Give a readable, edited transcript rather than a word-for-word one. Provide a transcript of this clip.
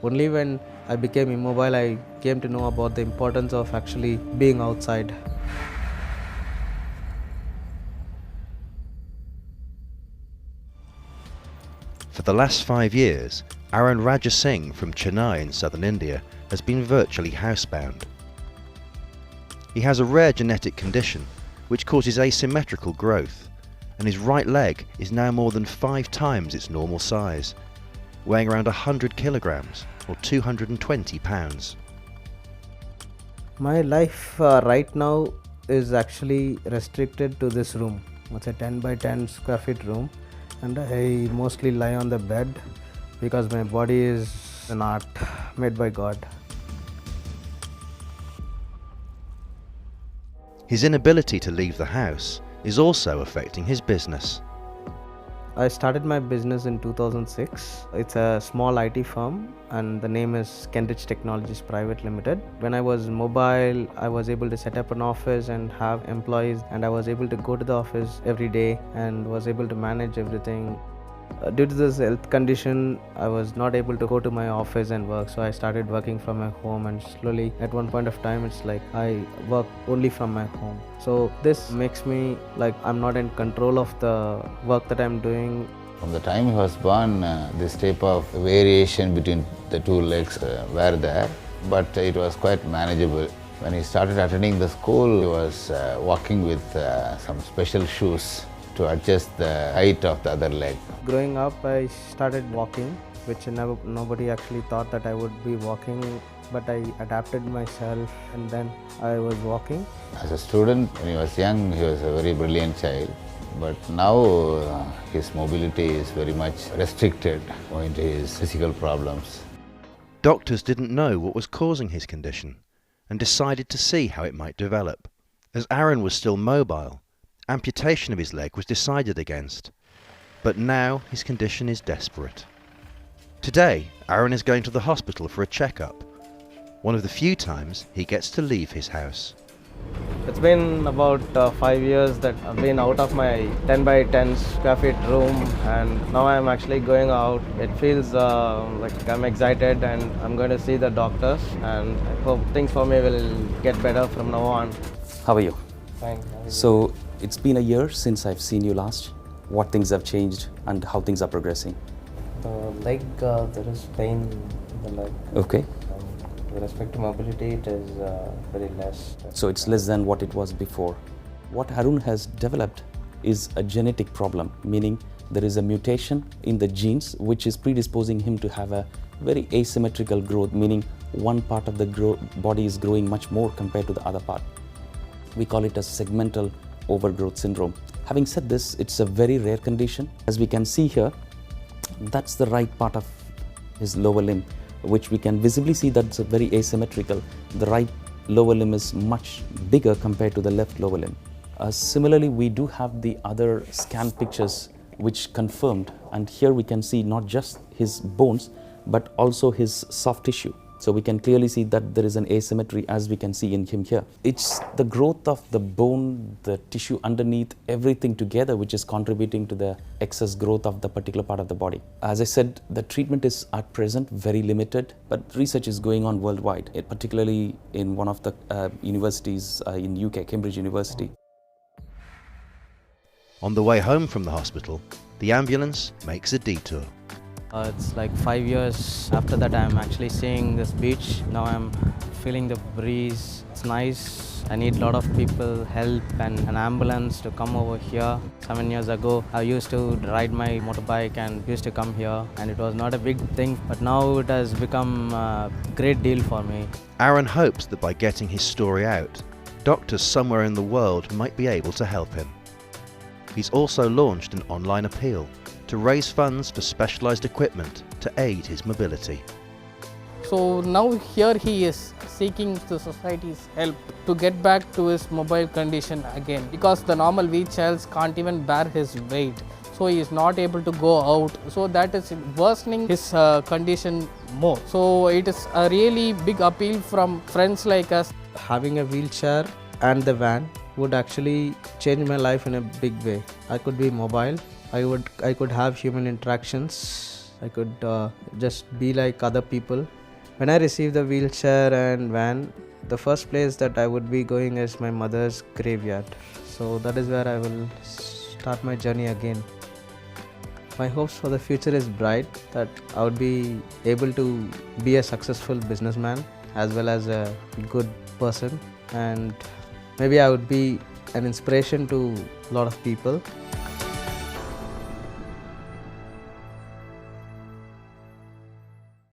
Only when I became immobile, I came to know about the importance of actually being outside. For the last 5 years, Arun Rajasingh from Chennai in southern India has been virtually housebound. He has a rare genetic condition which causes asymmetrical growth, and his right leg is now more than 5 times its normal size, weighing around 100 kilograms or 220 pounds. My life right now is actually restricted to this room. It's a 10 by 10 square feet room, and I mostly lie on the bed because my body is an art made by God. His inability to leave the house is also affecting his business. I started my business in 2006. It's a small IT firm and the name is Cambridge Technologies Private Limited. When I was mobile, I was able to set up an office and have employees, and I was able to go to the office every day and was able to manage everything. Due to this health condition, I was not able to go to my office and work, so I started working from my home, and slowly at one point of time it's like I work only from my home. So this makes me like I'm not in control of the work that I'm doing. From the time he was born, this type of variation between the two legs were there, but it was quite manageable. When he started attending the school, he was walking with some special shoes to adjust the height of the other leg. Growing up, I started walking, which nobody actually thought that I would be walking, but I adapted myself and then I was walking. As a student, when he was young, he was a very brilliant child. But now his mobility is very much restricted owing to his physical problems. Doctors didn't know what was causing his condition and decided to see how it might develop. As Arun was still mobile, amputation of his leg was decided against. But now his condition is desperate. Today, Arun is going to the hospital for a checkup, one of the few times he gets to leave his house. It's been about 5 years that I've been out of my 10 by 10 square feet room, and now I'm actually going out. It feels like I'm excited and I'm going to see the doctors, and I hope things for me will get better from now on. How are you? Fine. So it's been a year since I've seen you last. What things have changed and how things are progressing? The leg, there is pain in the leg. Okay. With respect to mobility, it is very less. So it's less than what it was before. What Arun has developed is a genetic problem, meaning there is a mutation in the genes which is predisposing him to have a very asymmetrical growth, meaning one part of the body is growing much more compared to the other part. We call it a segmental overgrowth syndrome. Having said this, it's a very rare condition. As we can see here, that's the right part of his lower limb, which we can visibly see that's very asymmetrical. The right lower limb is much bigger compared to the left lower limb. Similarly, we do have the other scan pictures which confirmed, and here we can see not just his bones but also his soft tissue. So we can clearly see that there is an asymmetry as we can see in him here. It's the growth of the bone, the tissue underneath, everything together which is contributing to the excess growth of the particular part of the body. As I said, the treatment is at present very limited, but research is going on worldwide, particularly in one of the universities in UK, Cambridge University. On the way home from the hospital, the ambulance makes a detour. It's like 5 years after that I'm actually seeing this beach. Now I'm feeling the breeze. It's nice. I need a lot of people help and an ambulance to come over here. 7 years ago I used to ride my motorbike and used to come here, and it was not a big thing, but now it has become a great deal for me. Arun hopes that by getting his story out, doctors somewhere in the world might be able to help him. He's also launched an online appeal to raise funds for specialised equipment to aid his mobility. So now here he is seeking the society's help to get back to his mobile condition again, because the normal wheelchairs can't even bear his weight. So he is not able to go out. So that is worsening his condition more. So it is a really big appeal from friends like us. Having a wheelchair and the van would actually change my life in a big way. I could be mobile. I could have human interactions I could just be like other people. When I receive the wheelchair and van, the first place that I would be going is my mother's graveyard. So that is where I will start my journey again. My hopes for the future is bright, that I would be able to be a successful businessman as well as a good person, and maybe I would be an inspiration to a lot of people.